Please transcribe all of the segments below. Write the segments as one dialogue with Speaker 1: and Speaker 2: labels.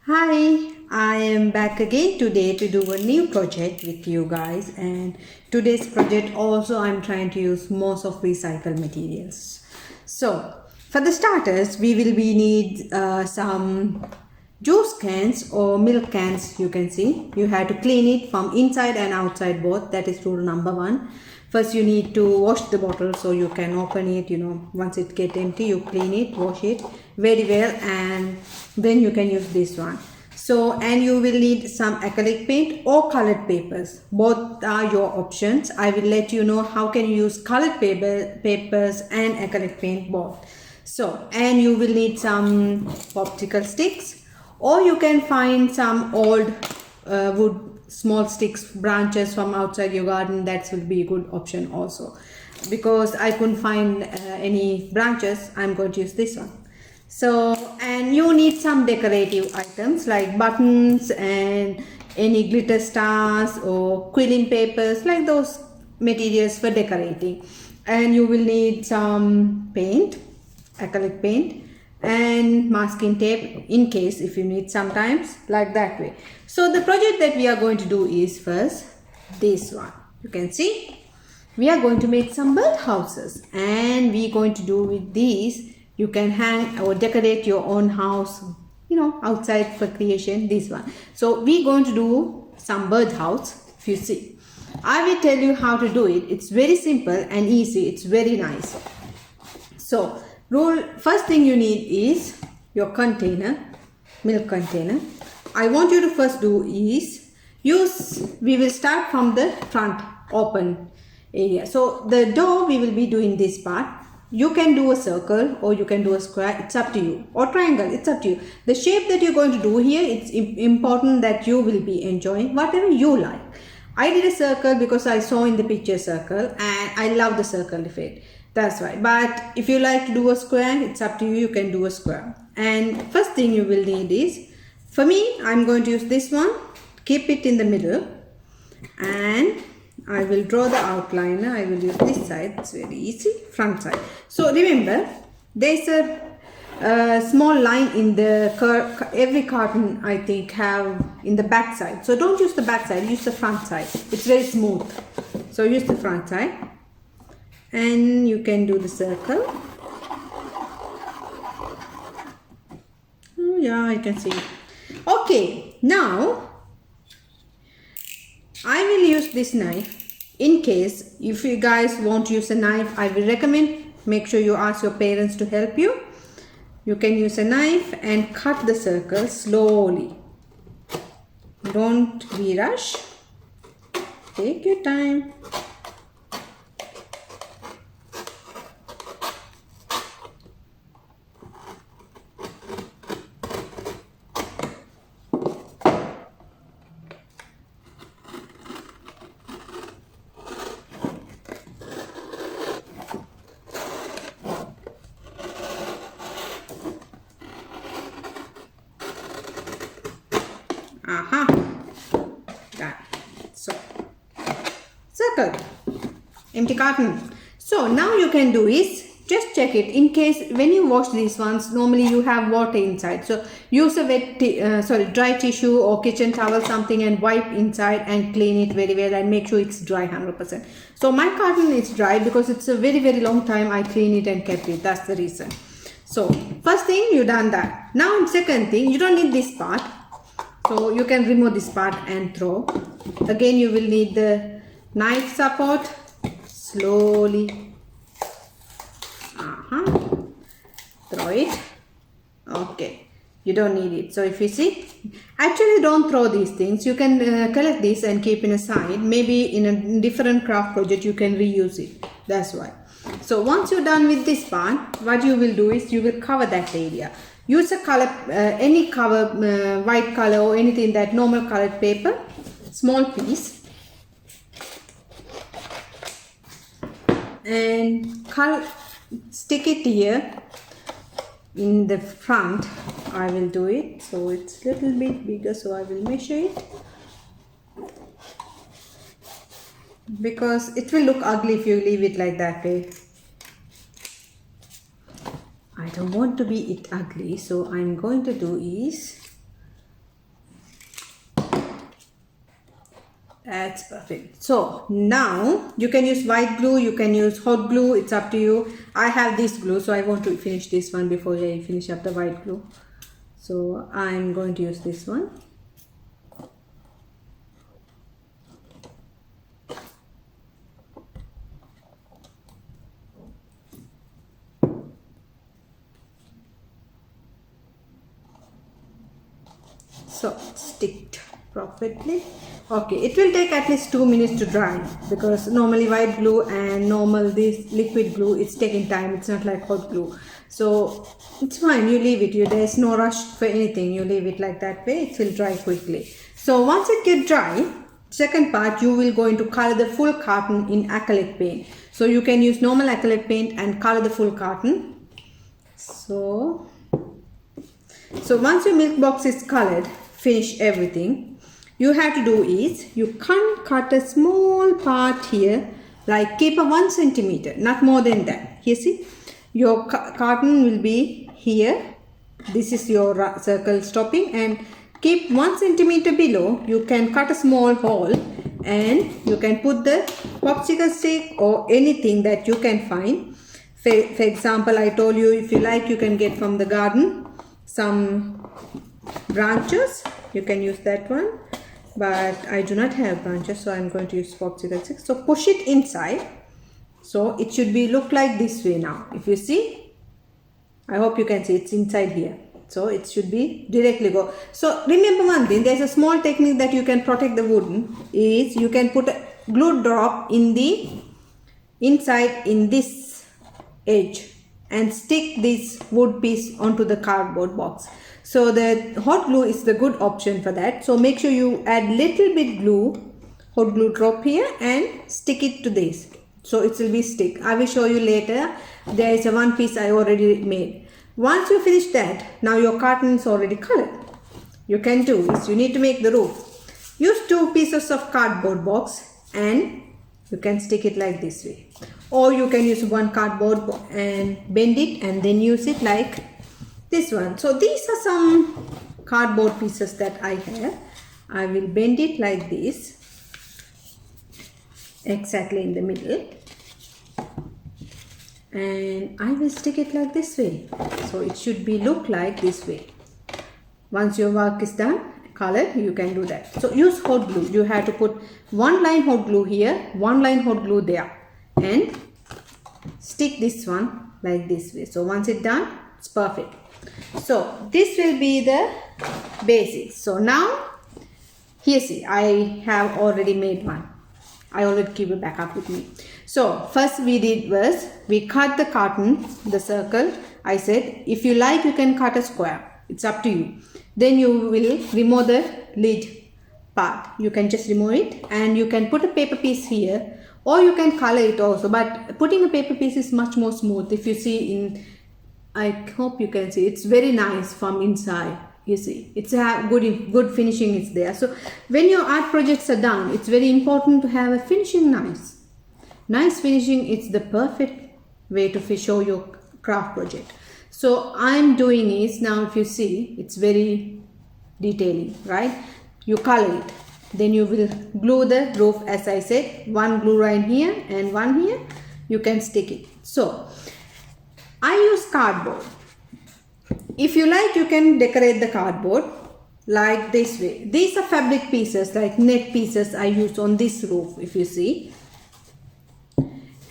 Speaker 1: Hi, I am back again today to do a new project with you guys, and today's project also I'm trying to use most of recycled materials. So for the starters we will need some juice cans or milk cans. You can see you have to clean it from inside and outside both. That is rule number one. First you need to wash the bottle so you can open it, once it get empty you clean it, wash it very well, and then you can use this one. So, and you will need some acrylic paint or colored papers. Both are your options. I will let you know how can you use colored papers and acrylic paint both. So, and you will need some popsicle sticks, or you can find some old wood small sticks, branches from outside your garden. That will be a good option also. Because I couldn't find any branches, I'm going to use this one. So, and you need some decorative items like buttons and any glitter stars or quilling papers, like those materials for decorating. And you will need some paint, acrylic paint, and masking tape in case if you need sometimes, like that way. So the project that we are going to do is first this one. You can see we are going to make some bird houses, and we are going to do with these. You can hang or decorate your own house, outside for creation, this one. So we're going to do some bird house. If you see, I will tell you how to do it. It's very simple and easy. It's very nice. So first thing you need is your container, milk container. I want you to first do is we will start from the front open area. So the door we will be doing this part. You can do a circle or you can do a square, it's up to you, or triangle, it's up to you. The shape that you're going to do here, it's important that you will be enjoying whatever you like. I did a circle because I saw in the picture circle and I love the circle effect. That's why. But if you like to do a square, it's up to you, you can do a square. And first thing you will need is, for me, I'm going to use this one, keep it in the middle, and I will draw the outline. I will use this side, it's very easy, front side. So remember, there's a small line in the every carton, I think, have in the back side. So don't use the back side, use the front side. It's very smooth. So use the front side. And you can do the circle. Oh yeah, I can see. Okay, now I will use this knife. In case if you guys want to use a knife, I will recommend make sure you ask your parents to help you. You can use a knife and cut the circle slowly. Don't be rush. Take your time. Done. So circle, empty carton. So now you can do is just check it. In case when you wash these ones, normally you have water inside, so use a dry tissue or kitchen towel something and wipe inside and clean it very well and make sure it's dry 100%. So my carton is dry because it's a very long time I clean it and kept it. That's the reason. So first thing, you done that. Now second thing, you don't need this part. So you can remove this part and throw. Again, you will need the knife support. Slowly. Throw it. Okay. You don't need it. So if you see, actually don't throw these things. You can collect this and keep in a side. Maybe in a different craft project you can reuse it. That's why. So once you're done with this part, what you will do is you will cover that area. Use a color, any cover, white color or anything, that normal colored paper, small piece, and stick it here in the front. I will do it, so it's a little bit bigger, so I will measure it, because it will look ugly if you leave it like that way. I don't want to be it ugly, so I'm going to do is That's perfect. So now you can use white glue, you can use hot glue, it's up to you. I have this glue, so I want to finish this one before I finish up the white glue. So I'm going to use this one. So stick properly. Okay, it will take at least 2 minutes to dry, because normally white glue and normal this liquid glue, it's taking time. It's not like hot glue. So it's fine, you leave it. There's no rush for anything. You leave it like that way, it will dry quickly. So once it gets dry, second part, you will going to color the full carton in acrylic paint. So you can use normal acrylic paint and color the full carton. So once your milk box is colored, finish everything, you have to do is, you can cut a small part here, like keep a 1 centimeter, not more than that. Here, see, your carton will be here. This is your circle stopping, and keep 1 centimeter below. You can cut a small hole, and you can put the popsicle stick or anything that you can find. For example, I told you, if you like, you can get from the garden some branches. You can use that one, but I do not have branches, so I'm going to use popsicle stick. So push it inside. So it should be look like this way now. If you see, I hope you can see it's inside here. So it should be directly go. So remember one thing, there's a small technique that you can protect the wooden, is you can put a glue drop in the inside in this edge and stick this wood piece onto the cardboard box. So the hot glue is the good option for that. So make sure you add little bit glue, hot glue drop here, and stick it to this. So it will be stick. I will show you later. There is a one piece I already made. Once you finish that, now your carton is already colored. You can do is, you need to make the roof. Use 2 pieces of cardboard box and you can stick it like this way. Or you can use one cardboard and bend it and then use it like this one. So these are some cardboard pieces that I have. I will bend it like this, exactly in the middle, and I will stick it like this way. So it should be look like this way. Once your work is done, color, you can do that. So use hot glue. You have to put 1 line hot glue here, 1 line hot glue there, and stick this one like this way. So once it's done, it's perfect. So this will be the basics. So now here, see, I have already made one. I already keep it back up with me. So first we did was, we cut the carton, the circle. I said, if you like, you can cut a square. It's up to you. Then you will remove the lid part. You can just remove it, and you can put a paper piece here, or you can color it also. But putting a paper piece is much more smooth. If you see in, I hope you can see, it's very nice from inside. You see, it's a good finishing is there. So when your art projects are done, it's very important to have a finishing nice. Nice finishing, it's the perfect way to show your craft project. So I'm doing is, now if you see, it's very detailing, right? You color it, then you will glue the roof, as I said, 1 glue line here and 1 here. You can stick it. So I use cardboard. If you like, you can decorate the cardboard like this way. These are fabric pieces, like net pieces I used on this roof, if you see.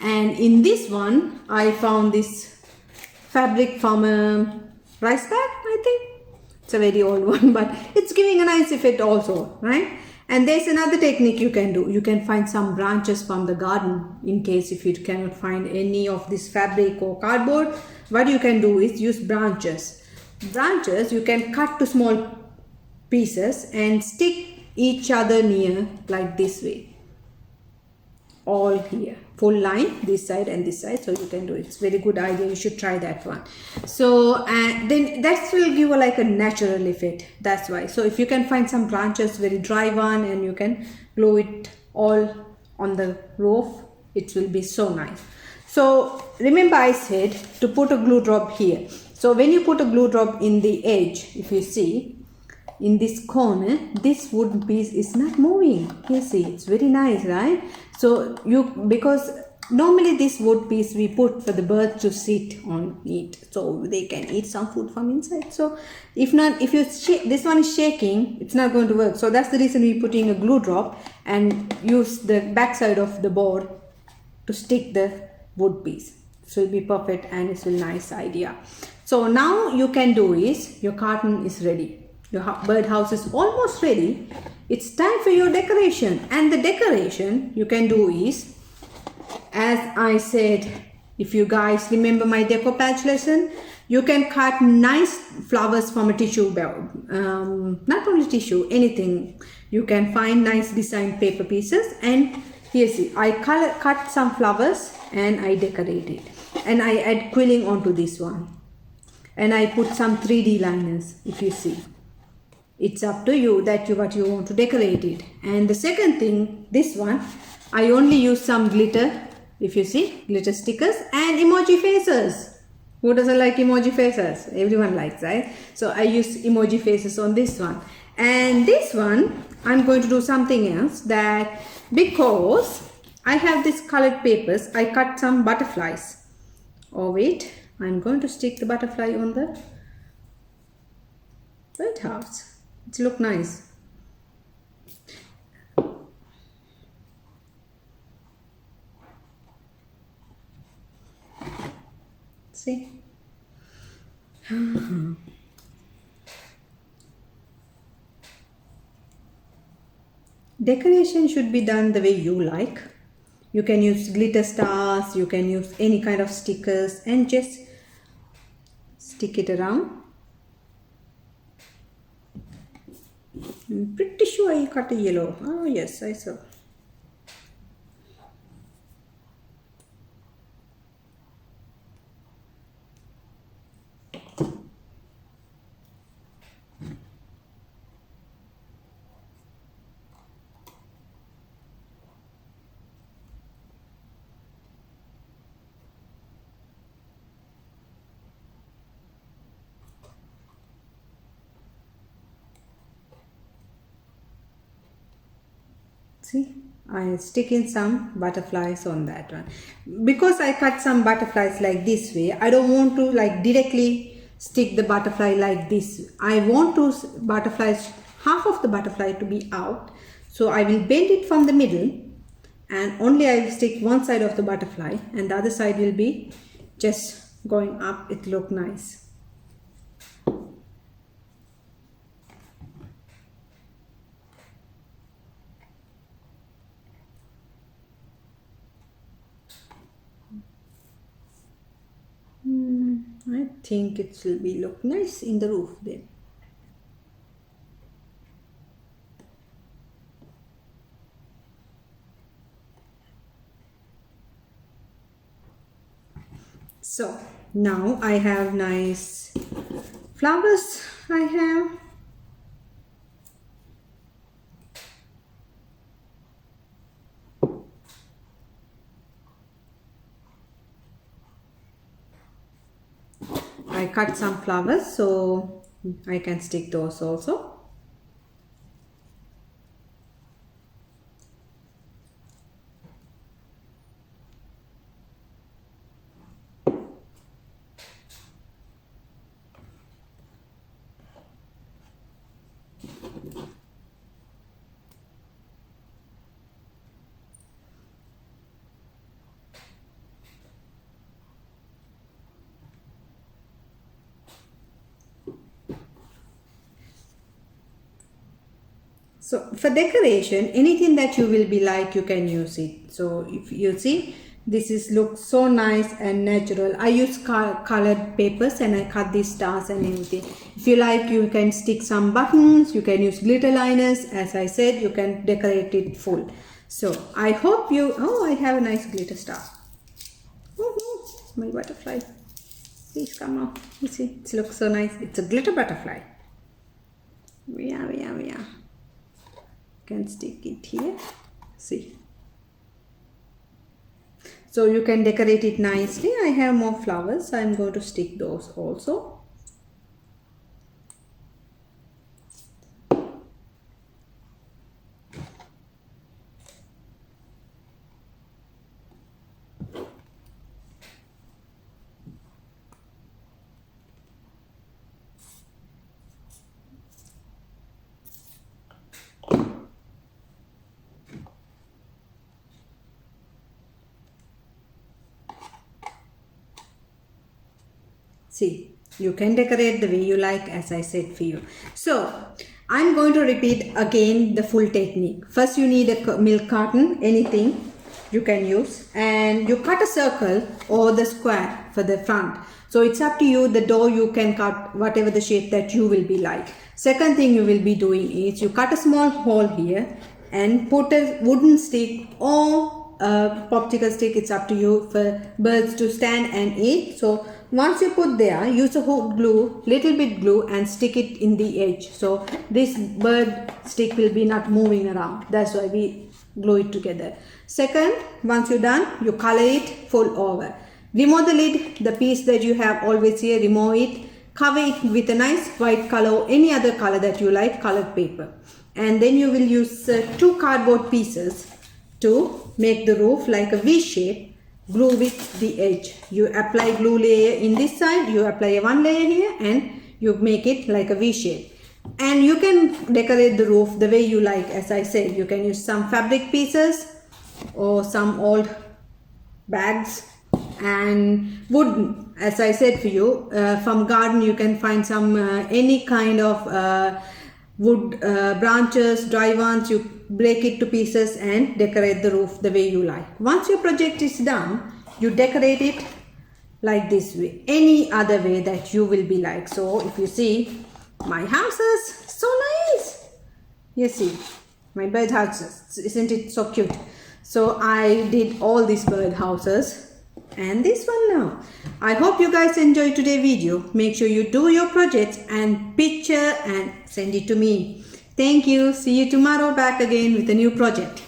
Speaker 1: And in this one, I found this fabric from a rice bag, I think. It's a very old one, but it's giving a nice effect also, right? And there's another technique you can do. You can find some branches from the garden, in case if you cannot find any of this fabric or cardboard. What you can do is use branches. Branches you can cut to small pieces and stick each other near like this way. All here, full line, this side and this side. So you can do it. It's very good idea. You should try that one. So then that will give like a natural effect. That's why. So if you can find some branches, very dry one, and you can glue it all on the roof, it will be so nice. So remember I said to put a glue drop here. So when you put a glue drop in the edge, if you see, in this corner, this wood piece is not moving. You see, it's very nice, right? So because normally this wood piece we put for the birds to sit on it, so they can eat some food from inside. So if this one is shaking, it's not going to work. So that's the reason we put in a glue drop and use the back side of the board to stick the wood piece. So it'll be perfect and it's a nice idea. So now you can do is, your carton is ready. Your bird house is almost ready. It's time for your decoration. And the decoration you can do is, as I said, if you guys remember my deco patch lesson, you can cut nice flowers from a tissue bag. Not only tissue, anything. You can find nice design paper pieces, and here see, I cut some flowers and I decorate it. And I add quilling onto this one. And I put some 3D liners, if you see. It's up to you that what you want to decorate it. And the second thing, this one, I only use some glitter, if you see, glitter stickers and emoji faces. Who doesn't like emoji faces? Everyone likes, right? So I use emoji faces on this one. And this one, I'm going to do something else, that because I have this colored papers, I cut some butterflies. Oh wait, I'm going to stick the butterfly on the birdhouse. It looks nice. See? Decoration should be done the way you like. You can use glitter stars, you can use any kind of stickers and just stick it around. I'm pretty sure I cut a yellow. Oh yes, I saw. See, I stick in some butterflies on that one. Because I cut some butterflies like this way, I don't want to like directly stick the butterfly like this. I want to half of the butterfly to be out. So I will bend it from the middle and only I will stick one side of the butterfly and the other side will be just going up. It look nice. I think it will be look nice in the roof then. So now I have nice flowers. I have I cut some flowers so I can stick those also. So for decoration, anything that you will be like, you can use it. So if you see, this is looks so nice and natural. I use colored papers and I cut these stars and everything. If you like, you can stick some buttons, you can use glitter liners. As I said, you can decorate it full. So I hope you, oh, I have a nice glitter star. My butterfly. Please come out. You see, it looks so nice. It's a glitter butterfly. Yeah. Can stick it here. See. So you can decorate it nicely. I have more flowers. I'm going to stick those also. See, you can decorate the way you like, as I said for you. So I'm going to repeat again the full technique. First you need a milk carton, anything you can use, and you cut a circle or the square for the front. So it's up to you. The door you can cut whatever the shape that you will be like. Second thing you will be doing is you cut a small hole here and put a wooden stick or a popsicle stick. It's up to you for birds to stand and eat. So once you put there, use a hot glue, little bit glue, and stick it in the edge. So this bird stick will be not moving around. That's why we glue it together. Second, once you're done, you color it full over. Remove the lid, the piece that you have always here, remove it. Cover it with a nice white color or any other color that you like, colored paper. And then you will use 2 cardboard pieces to make the roof like a V shape. Glue with the edge. You apply glue layer in this side, you apply one layer here, and you make it like a V shape. And you can decorate the roof the way you like. As I said, you can use some fabric pieces or some old bags and wood. As I said for you, from garden you can find some any kind of wood branches, dry ones. You break it to pieces and decorate the roof the way you like. Once your project is done, you decorate it like this way, any other way that you will be like. So if you see my houses, so nice. You see my bird houses, isn't it so cute? So I did all these bird houses and this one now. I hope you guys enjoyed today's video. Make sure you do your projects and picture and send it to me. Thank you. See you tomorrow back again with a new project.